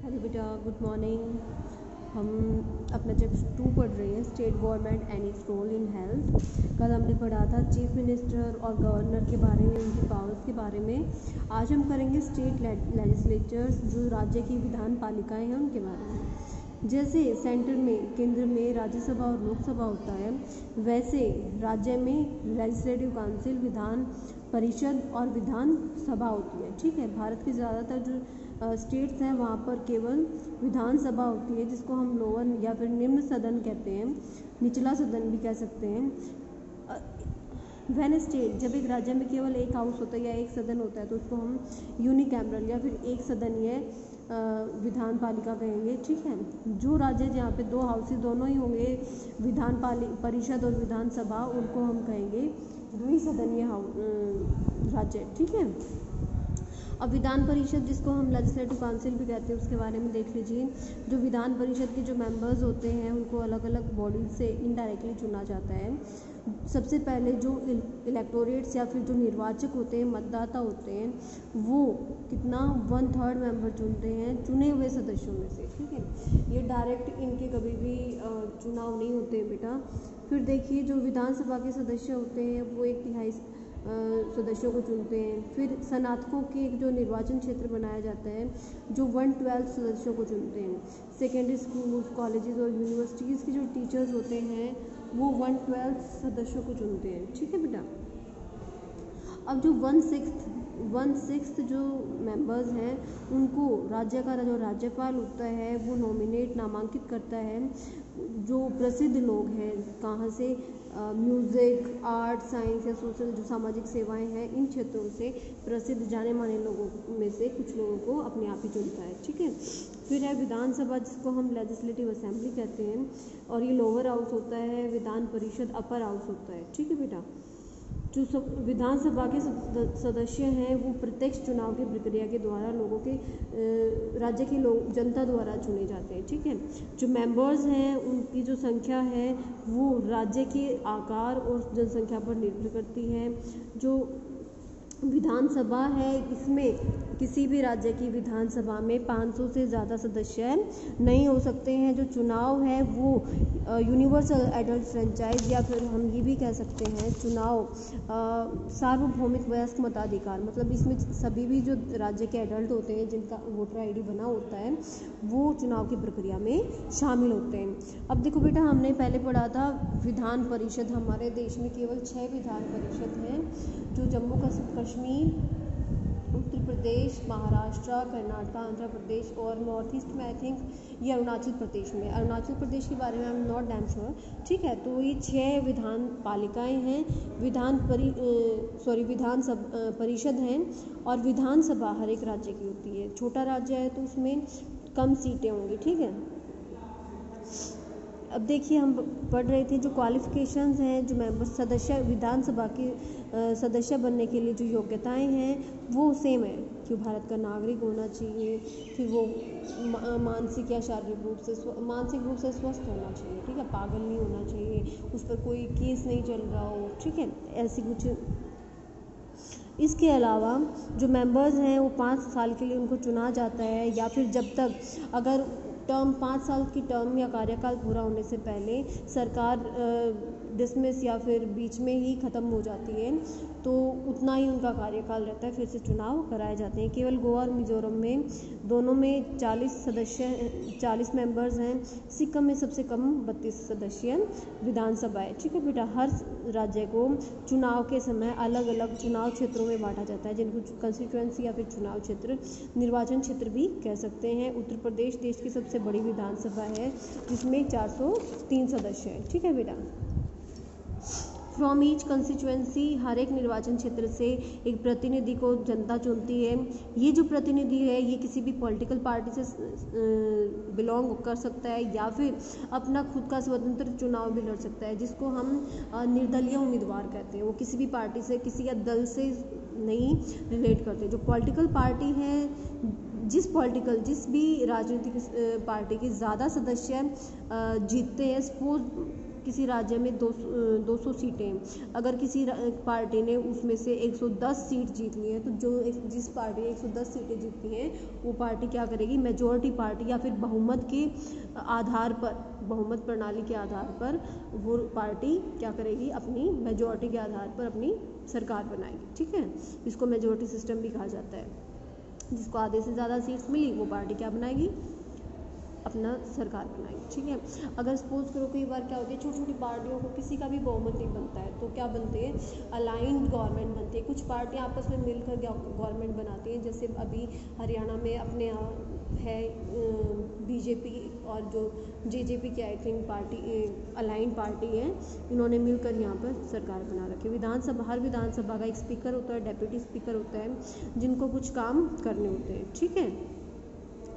Hello बेटा, good morning. हम अपना चैप्टर 2 पढ़ रहे हैं, state government and its role in health. कल हमने पढ़ा था चीफ मिनिस्टर और गवर्नर के बारे में, उनकी पावर्स के बारे में। आज हम करेंगे स्टेट लेजिस्लेचर्स, जो राज्य की विधान पालिकाएँ हैं उनके बारे में। जैसे सेंटर में, केंद्र में राज्यसभा और लोकसभा होता है, वैसे राज्य में लेजिस्लेटिव काउंसिल, विधान परिषद और विधान सभा होती है। ठीक है, भारत के ज़्यादातर जो स्टेट्स हैं वहाँ पर केवल विधानसभा होती है, जिसको हम लोअर या फिर निम्न सदन कहते हैं, निचला सदन भी कह सकते हैं। व्हेन स्टेट, जब एक राज्य में केवल एक हाउस होता है या एक सदन होता है, तो उसको हम यूनिकैमरल या फिर एक सदनीय विधान पालिका कहेंगे। ठीक है, जो राज्य जहाँ पे दो हाउसेज दोनों ही होंगे, विधान परिषद और विधानसभा, उनको हम कहेंगे द्विसदनीय राज्य। ठीक है, अब विधान परिषद, जिसको हम लेजिस्लेटिव काउंसिल भी कहते हैं, उसके बारे में देख लीजिए। जो विधान परिषद के जो मेंबर्स होते हैं, उनको अलग अलग बॉडीज से इनडायरेक्टली चुना जाता है। सबसे पहले जो इलेक्टोरेट्स या फिर जो निर्वाचक होते हैं, मतदाता होते हैं, वो कितना 1/3 मेंबर चुनते हैं चुने हुए सदस्यों में से। ठीक है, ये डायरेक्ट इनके कभी भी चुनाव नहीं होते बेटा। फिर देखिए, जो विधानसभा के सदस्य होते हैं, वो 1/3 सदस्यों को चुनते हैं। फिर स्नातकों के जो निर्वाचन क्षेत्र बनाया जाता है, जो 1/12 सदस्यों को चुनते हैं। सेकेंडरी स्कूल, कॉलेजेस और यूनिवर्सिटीज़ के जो टीचर्स होते हैं, वो 1/12 सदस्यों को चुनते हैं। ठीक है बेटा, अब जो 1/6 जो मेंबर्स हैं, उनको राज्य का जो राज्यपाल होता है, वो नॉमिनेट, नामांकित करता है। जो प्रसिद्ध लोग हैं, कहाँ से, म्यूज़िक, आर्ट, साइंस या सोशल, जो सामाजिक सेवाएं हैं, इन क्षेत्रों से प्रसिद्ध जाने माने लोगों में से कुछ लोगों को अपने आप ही चुनता है। ठीक है, फिर है विधानसभा, जिसको हम लेजिस्लेटिव असेंबली कहते हैं, और ये लोअर हाउस होता है। विधान परिषद अपर हाउस होता है। ठीक है बेटा, जो विधानसभा के सदस्य हैं, वो प्रत्यक्ष चुनाव की प्रक्रिया के द्वारा लोगों के, राज्य की जनता द्वारा चुने जाते हैं। ठीक है, जो मेंबर्स हैं, उनकी जो संख्या है, वो राज्य के आकार और जनसंख्या पर निर्भर करती है। जो विधानसभा है, इसमें किसी भी राज्य की विधानसभा में 500 से ज़्यादा सदस्य नहीं हो सकते हैं। जो चुनाव है, वो यूनिवर्सल एडल्ट फ्रेंचाइज, या फिर हम ये भी कह सकते हैं चुनाव सार्वभौमिक वयस्क मताधिकार, मतलब इसमें सभी भी जो राज्य के एडल्ट होते हैं, जिनका वोटर आईडी बना होता है, वो चुनाव की प्रक्रिया में शामिल होते हैं। अब देखो बेटा, हमने पहले पढ़ा था विधान परिषद। हमारे देश में केवल 6 विधान परिषद हैं, जो जम्मू कश्मीर, उत्तर प्रदेश, महाराष्ट्र, कर्नाटक, आंध्र प्रदेश और नॉर्थ ईस्ट में, आई थिंक ये अरुणाचल प्रदेश में। अरुणाचल प्रदेश के बारे में I am not damn sure. ठीक है, तो ये 6 विधान पालिकाएँ हैं, विधान परिषद हैं, और विधानसभा हर एक राज्य की होती है। छोटा राज्य है तो उसमें कम सीटें होंगी। ठीक है, अब देखिए, हम पढ़ रहे थे जो क्वालिफिकेशंस हैं, जो मेंबर सदस्य, विधानसभा के सदस्य बनने के लिए जो योग्यताएं हैं, वो सेम है कि भारत का नागरिक होना चाहिए, फिर वो मानसिक या शारीरिक रूप से मानसिक रूप से स्वस्थ होना चाहिए। ठीक है, पागल नहीं होना चाहिए, उस पर कोई केस नहीं चल रहा हो। ठीक है, ऐसी कुछ। इसके अलावा जो मेंबर्स हैं, वो 5 साल के लिए उनको चुना जाता है, या फिर जब तक, अगर टर्म 5 साल की टर्म या कार्यकाल पूरा होने से पहले सरकार डिसमिस या फिर बीच में ही ख़त्म हो जाती है, तो उतना ही उनका कार्यकाल रहता है, फिर से चुनाव कराए जाते हैं। केवल गोवा और मिजोरम में, दोनों में 40 मेंबर्स हैं। सिक्किम में सबसे कम 32 सदस्य विधानसभा है। ठीक है बेटा, हर राज्य को चुनाव के समय अलग अलग चुनाव क्षेत्रों में बांटा जाता है, जिनको कंस्टिट्यूएंसी या फिर चुनाव क्षेत्र, निर्वाचन क्षेत्र भी कह सकते हैं। उत्तर प्रदेश देश की सबसे बड़ी विधानसभा है, जिसमें 403 सदस्य हैं। ठीक है बेटा, फ्रॉम ईच कंस्टिट्यूएंसी, हर एक निर्वाचन क्षेत्र से एक प्रतिनिधि को जनता चुनती है। ये जो प्रतिनिधि है, ये किसी भी पॉलिटिकल पार्टी से बिलोंग कर सकता है, या फिर अपना खुद का स्वतंत्र चुनाव भी लड़ सकता है, जिसको हम निर्दलीय उम्मीदवार कहते हैं। वो किसी भी पार्टी से, किसी या दल से नहीं रिलेट करते। जो पॉलिटिकल पार्टी है, जिस भी राजनीतिक पार्टी के ज़्यादा सदस्य जीतते हैं, सपोज किसी राज्य में 200 सीटें, अगर किसी पार्टी ने उसमें से 110 सीट जीत ली है तो जिस पार्टी ने 110 सीटें जीती हैं वो पार्टी क्या करेगी, मेजॉरिटी पार्टी या फिर बहुमत के आधार पर, बहुमत प्रणाली के आधार पर वो पार्टी क्या करेगी, अपनी मेजॉरिटी के आधार पर अपनी सरकार बनाएगी। ठीक है, इसको मेजॉरिटी सिस्टम भी कहा जाता है। जिसको आधे से ज़्यादा सीट्स मिली वो पार्टी क्या बनाएगी, अपना सरकार बनाएगी। ठीक है, अगर सपोज करो कई बार क्या होती है, छोटी छोटी पार्टियों को किसी का भी बहुमत नहीं बनता है तो क्या बनते हैं, अलाइंड गवर्नमेंट बनती है। कुछ पार्टियां आपस में मिलकर गवर्नमेंट बनाती हैं, जैसे अभी हरियाणा में अपने यहाँ है बीजेपी और जो जेजेपी की I think party aligned party है, इन्होंने मिलकर यहाँ पर सरकार बना रखी है। विधानसभा, हर विधानसभा का एक स्पीकर होता है, डेप्यूटी स्पीकर होता है, जिनको कुछ काम करने होते हैं। ठीक है,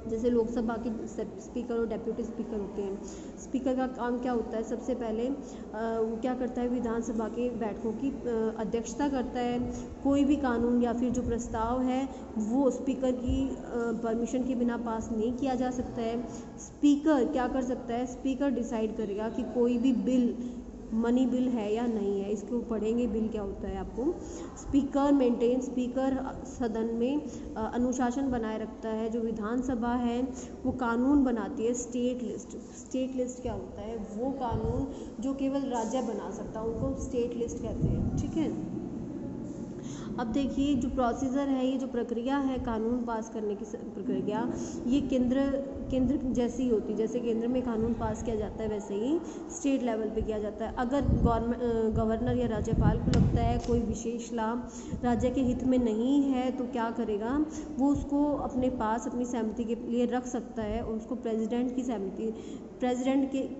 जैसे लोकसभा के स्पीकर और डेप्यूटी स्पीकर होते हैं। स्पीकर का काम क्या होता है, सबसे पहले वो क्या करता है, विधानसभा के बैठकों की अध्यक्षता करता है। कोई भी कानून या फिर जो प्रस्ताव है वो स्पीकर की परमिशन के बिना पास नहीं किया जा सकता है। स्पीकर क्या कर सकता है, स्पीकर डिसाइड करेगा कि कोई भी बिल मनी बिल है या नहीं है, इसको पढ़ेंगे बिल क्या होता है आपको। स्पीकर सदन में अनुशासन बनाए रखता है। जो विधानसभा है वो कानून बनाती है। स्टेट लिस्ट क्या होता है, वो कानून जो केवल राज्य बना सकता है उनको स्टेट लिस्ट कहते हैं। ठीक है, अब देखिए जो प्रोसीजर है, ये जो प्रक्रिया है कानून पास करने की प्रक्रिया, ये केंद्र जैसी होती है। जैसे केंद्र में कानून पास किया जाता है वैसे ही स्टेट लेवल पे किया जाता है। अगर गवर्नर या राज्यपाल को लगता है कोई विशेष लाभ राज्य के हित में नहीं है तो क्या करेगा, वो उसको अपने पास अपनी सहमति के लिए रख सकता है और उसको प्रेसिडेंट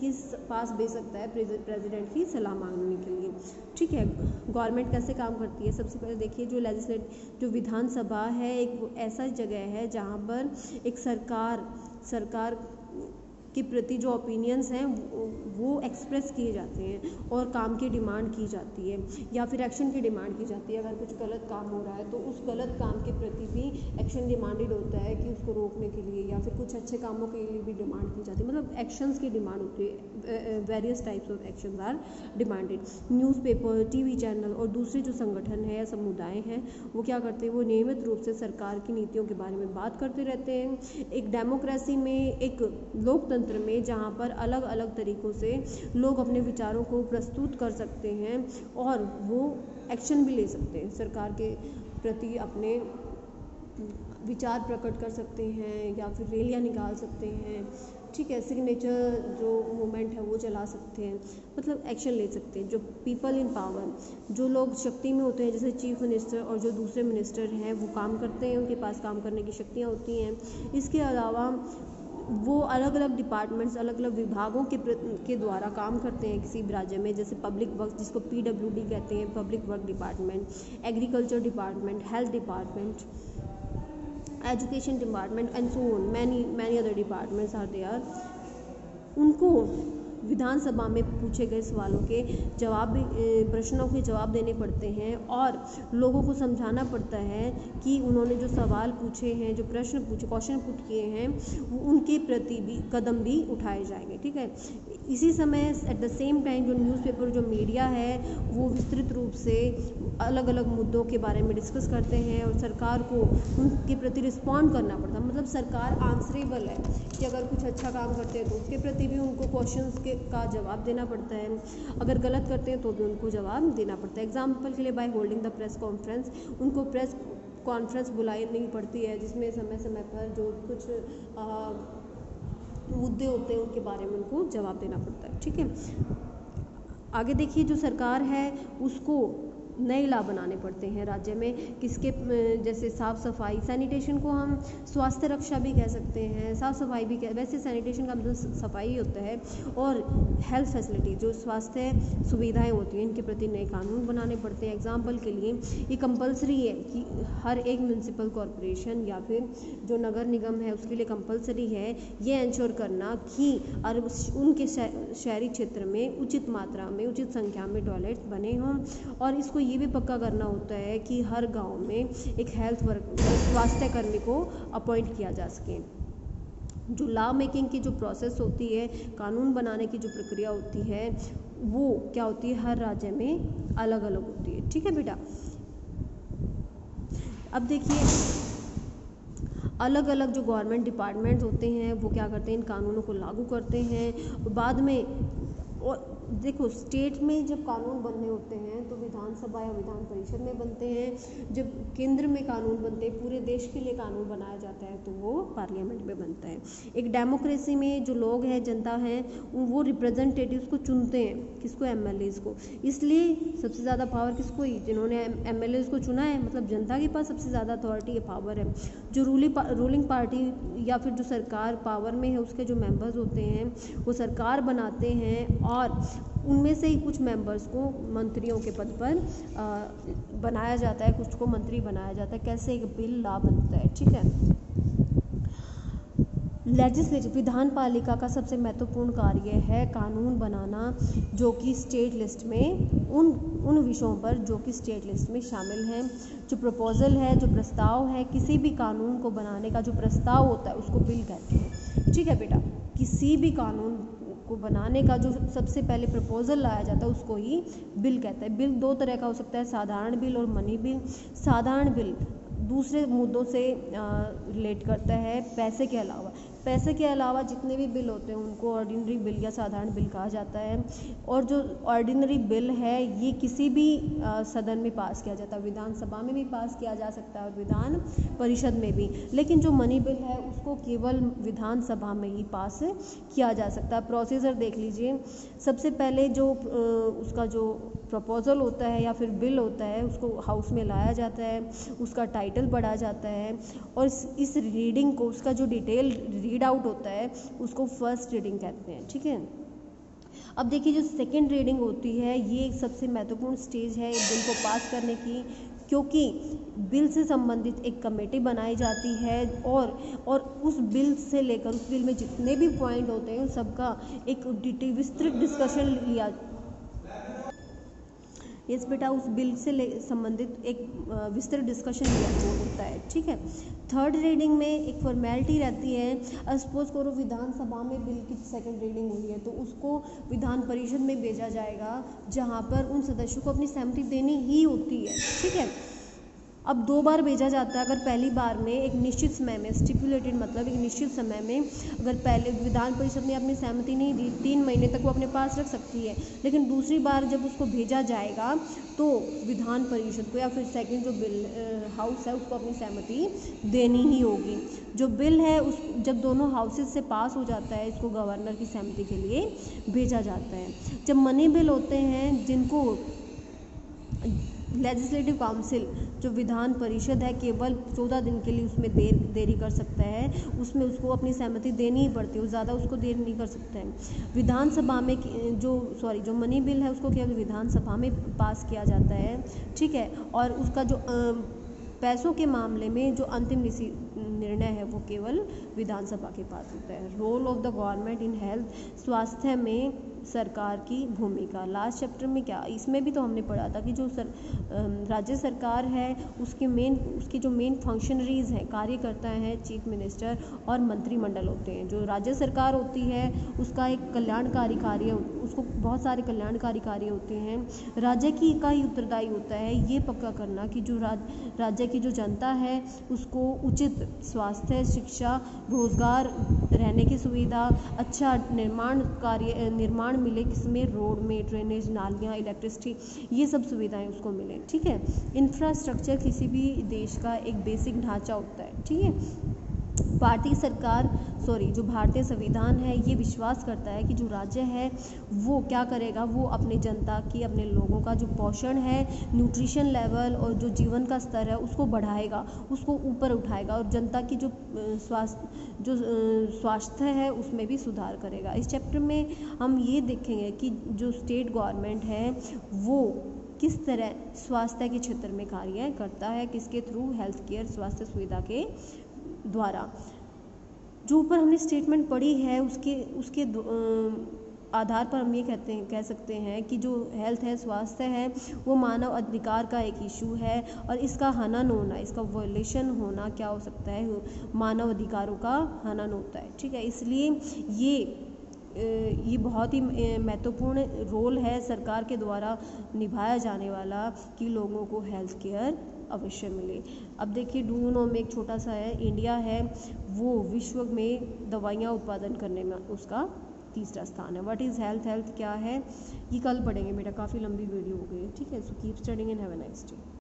के पास भेज सकता है, प्रेसिडेंट की सलाह मांगने के लिए। ठीक है, गवर्नमेंट कैसे काम करती है, सबसे पहले देखिए जो विधानसभा है एक ऐसा जगह है जहाँ पर एक सरकार के प्रति जो ओपिनियंस हैं वो एक्सप्रेस किए जाते हैं और काम की डिमांड की जाती है या फिर एक्शन की डिमांड की जाती है। अगर कुछ गलत काम हो रहा है तो उस गलत काम के प्रति भी एक्शन डिमांडेड होता है कि उसको रोकने के लिए, या फिर कुछ अच्छे कामों के लिए भी डिमांड की जाती है। मतलब एक्शंस की डिमांड होती है, various types of actions are demanded. Newspaper, TV channel और दूसरे जो संगठन है या समुदाय हैं वो क्या करते हैं, वो नियमित रूप से सरकार की नीतियों के बारे में बात करते रहते हैं। एक डेमोक्रेसी में, एक लोकतंत्र में, जहाँ पर अलग अलग तरीक़ों से लोग अपने विचारों को प्रस्तुत कर सकते हैं और वो एक्शन भी ले सकते हैं, सरकार के प्रति अपने विचार प्रकट कर सकते हैं या फिर रैलियाँ निकाल सकते हैं। ठीक है, सिग्नेचर जो मूवमेंट है वो चला सकते हैं, मतलब एक्शन ले सकते हैं। जो पीपल इन पावर, जो लोग शक्ति में होते हैं, जैसे चीफ मिनिस्टर और जो दूसरे मिनिस्टर हैं वो काम करते हैं, उनके पास काम करने की शक्तियाँ होती हैं। इसके अलावा वो अलग अलग डिपार्टमेंट्स, अलग अलग विभागों के द्वारा काम करते हैं किसी भी राज्य में। जैसे पब्लिक वर्क, जिसको PWD कहते हैं, public work department, agriculture department, health department, education department and so on, many other departments are there. उनको विधानसभा में पूछे गए सवालों के प्रश्नों के जवाब देने पड़ते हैं और लोगों को समझाना पड़ता है कि उन्होंने जो सवाल पूछे हैं, जो क्वेश्चन पुट किए हैं, उनके प्रति भी कदम भी उठाए जाएंगे। ठीक है, इसी समय एट द सेम टाइम जो न्यूज़पेपर, जो मीडिया है वो विस्तृत रूप से अलग अलग मुद्दों के बारे में डिस्कस करते हैं और सरकार को उनके प्रति रिस्पॉन्ड करना पड़ता है। मतलब सरकार आंसरेबल है कि अगर कुछ अच्छा काम करते हैं तो उसके प्रति भी उनको क्वेश्चंस का जवाब देना पड़ता है, अगर गलत करते हैं तो भी उनको जवाब देना पड़ता है। एग्जाम्पल के लिए by holding the press conference, उनको प्रेस कॉन्फ्रेंस बुलानी पड़ती है जिसमें समय समय पर जो कुछ मुद्दे होते हैं उनके बारे में उनको जवाब देना पड़ता है। ठीक है, आगे देखिए जो सरकार है उसको नए लाभ बनाने पड़ते हैं राज्य में, किसके, जैसे साफ़ सफाई, सैनिटेशन को हम स्वास्थ्य रक्षा भी कह सकते हैं, साफ़ सफाई भी वैसे सैनिटेशन का मतलब सफाई होता है, और हेल्थ फैसिलिटी, जो स्वास्थ्य सुविधाएं होती हैं, इनके प्रति नए कानून बनाने पड़ते हैं। एग्जाम्पल के लिए ये कंपलसरी है कि हर एक म्यूनसिपल कॉरपोरेशन या फिर जो नगर निगम है उसके लिए कंपलसरी है ये इंश्योर करना कि उनके शहरी क्षेत्र में उचित मात्रा में, उचित संख्या में टॉयलेट्स बने हों, और इसको ये भी पक्का करना होता है कि हर गांव में एक हेल्थ स्वास्थ्य कर्मी को अपॉइंट किया जा सके। जो लॉ मेकिंग की जो प्रोसेस होती है, कानून बनाने की जो प्रक्रिया होती है, वो क्या होती है, हर राज्य में अलग अलग होती है। ठीक है बेटा, अब देखिए अलग अलग जो गवर्नमेंट डिपार्टमेंट्स होते हैं वो क्या करते हैं, इन कानूनों को लागू करते हैं। बाद में और देखो स्टेट में जब कानून बनने होते हैं तो विधानसभा या विधान परिषद में बनते हैं, जब केंद्र में कानून बनते हैं, पूरे देश के लिए कानून बनाया जाता है तो वो पार्लियामेंट में बनता है। एक डेमोक्रेसी में जो लोग हैं, जनता है, वो रिप्रेजेंटेटिव्स को चुनते हैं, किसको, एमएलएज को। इसलिए सबसे ज़्यादा पावर किसको, ही जिन्होंने एमएलएज को चुना है, मतलब जनता के पास सबसे ज़्यादा अथॉरिटी है, पावर है। जो रूलिंग पार्टी या फिर जो सरकार पावर में है उसके जो मेंबर्स होते हैं वो सरकार बनाते हैं और उनमें से ही कुछ मेंबर्स को मंत्रियों के पद पर बनाया जाता है, कुछ को मंत्री बनाया जाता है। कैसे, एक बिल ला बनता है। ठीक है, लेजिस्लेटिव विधान पालिका का सबसे महत्वपूर्ण कार्य है कानून बनाना, जो कि स्टेट लिस्ट में उन विषयों पर जो कि स्टेट लिस्ट में शामिल हैं। जो प्रपोजल है, जो प्रस्ताव है, किसी भी कानून को बनाने का जो प्रस्ताव होता है उसको बिल कहते हैं। ठीक है बेटा, किसी भी कानून को बनाने का जो सबसे पहले प्रपोजल लाया जाता है उसको ही बिल कहते हैं। बिल दो तरह का हो सकता है, साधारण बिल और मनी बिल। साधारण बिल दूसरे मुद्दों से रिलेट करता है, पैसे के अलावा जितने भी बिल होते हैं उनको ऑर्डिनरी बिल या साधारण बिल कहा जाता है। और जो ऑर्डिनरी बिल है ये किसी भी सदन में पास किया जाता है, विधानसभा में भी पास किया जा सकता है और विधान परिषद में भी। लेकिन जो मनी बिल है उसको केवल विधानसभा में ही पास किया जा सकता है। प्रोसीजर देख लीजिए, सबसे पहले जो उसका जो प्रपोजल होता है या फिर बिल होता है उसको हाउस में लाया जाता है, उसका टाइटल पढ़ा जाता है और इस रीडिंग को, उसका जो डिटेल रीड आउट होता है उसको फर्स्ट रीडिंग कहते हैं। ठीक है, अब देखिए जो सेकंड रीडिंग होती है ये एक सबसे महत्वपूर्ण स्टेज है बिल को पास करने की, क्योंकि बिल से संबंधित एक कमेटी बनाई जाती है और उस बिल से लेकर उस बिल में जितने भी पॉइंट होते हैं उन सबका एक विस्तृत डिस्कशन लिया। यस बेटा, उस बिल से संबंधित एक विस्तृत डिस्कशन होता है। ठीक है, थर्ड रीडिंग में एक फॉर्मेलिटी रहती है। सपोज करो विधानसभा में बिल की सेकंड रीडिंग हुई है तो उसको विधान परिषद में भेजा जाएगा, जहां पर उन सदस्यों को अपनी सहमति देनी ही होती है। ठीक है, अब 2 बार भेजा जाता है। अगर पहली बार में एक निश्चित समय में, स्टिपुलेटेड मतलब एक निश्चित समय में, अगर पहले विधान परिषद ने अपनी सहमति नहीं दी 3 महीने तक वो अपने पास रख सकती है, लेकिन दूसरी बार जब उसको भेजा जाएगा तो विधान परिषद को या फिर सेकंड जो बिल हाउस है उसको अपनी सहमति देनी ही होगी। जो बिल है उस जब दोनों हाउसेज से पास हो जाता है इसको गवर्नर की सहमति के लिए भेजा जाता है। जब मनी बिल होते हैं जिनको लेजिस्लेटिव काउंसिल जो विधान परिषद है केवल 14 दिन के लिए उसमें देरी कर सकता है, उसमें उसको अपनी सहमति देनी ही पड़ती है, ज़्यादा उसको देर नहीं कर सकता है। विधानसभा में जो मनी बिल है उसको केवल विधानसभा में पास किया जाता है। ठीक है, और उसका जो पैसों के मामले में जो अंतिम निर्णय है वो केवल विधानसभा के पास होता है। Role of the government in health, स्वास्थ्य में सरकार की भूमिका। लास्ट चैप्टर में क्या, इसमें भी तो हमने पढ़ा था कि जो राज्य सरकार है उसकी जो मेन फंक्शनरीज हैं, कार्यकर्ता हैं, चीफ मिनिस्टर और मंत्रिमंडल होते हैं। जो राज्य सरकार होती है उसका एक कल्याणकारी कार्य, उसको बहुत सारे कल्याणकारी कार्य होते हैं। राज्य का ही उत्तरदायी होता है ये पक्का करना कि जो राज्य की जो जनता है उसको उचित स्वास्थ्य, शिक्षा, रोजगार, रहने की सुविधा, अच्छा निर्माण मिले, किसमें, रोड में, ड्रेनेज, नालियाँ, इलेक्ट्रिसिटी, ये सब सुविधाएं उसको मिले। ठीक है, इंफ्रास्ट्रक्चर किसी भी देश का एक बेसिक ढांचा होता है। ठीक है, जो भारतीय संविधान है ये विश्वास करता है कि जो राज्य है वो क्या करेगा, वो अपने जनता की, अपने लोगों का जो पोषण है, न्यूट्रिशन लेवल और जो जीवन का स्तर है उसको बढ़ाएगा, उसको ऊपर उठाएगा और जनता की जो स्वास्थ्य है उसमें भी सुधार करेगा। इस चैप्टर में हम ये देखेंगे कि जो स्टेट गवर्नमेंट है वो किस तरह स्वास्थ्य के क्षेत्र में कार्य करता है, किसके थ्रू, हेल्थ केयर, स्वास्थ्य सुविधा के द्वारा। जो ऊपर हमने स्टेटमेंट पढ़ी है उसके आधार पर हम ये कह सकते हैं कि जो हेल्थ है, स्वास्थ्य है, वो मानव अधिकार का एक इशू है और इसका हनन होना, इसका वायलेशन होना क्या हो सकता है, मानव अधिकारों का हनन होता है। ठीक है, इसलिए ये ये बहुत ही महत्वपूर्ण रोल है सरकार के द्वारा निभाया जाने वाला कि लोगों को हेल्थ केयर अवश्य मिले। अब देखिए, डू यू नो में एक छोटा सा है, इंडिया है वो विश्व में दवाइयाँ उत्पादन करने में उसका तीसरा स्थान है। What is health? हेल्थ क्या है ये कल पढ़ेंगे बेटा, काफ़ी लंबी वीडियो हो गई है, ठीक है। So keep studying and have a nice day.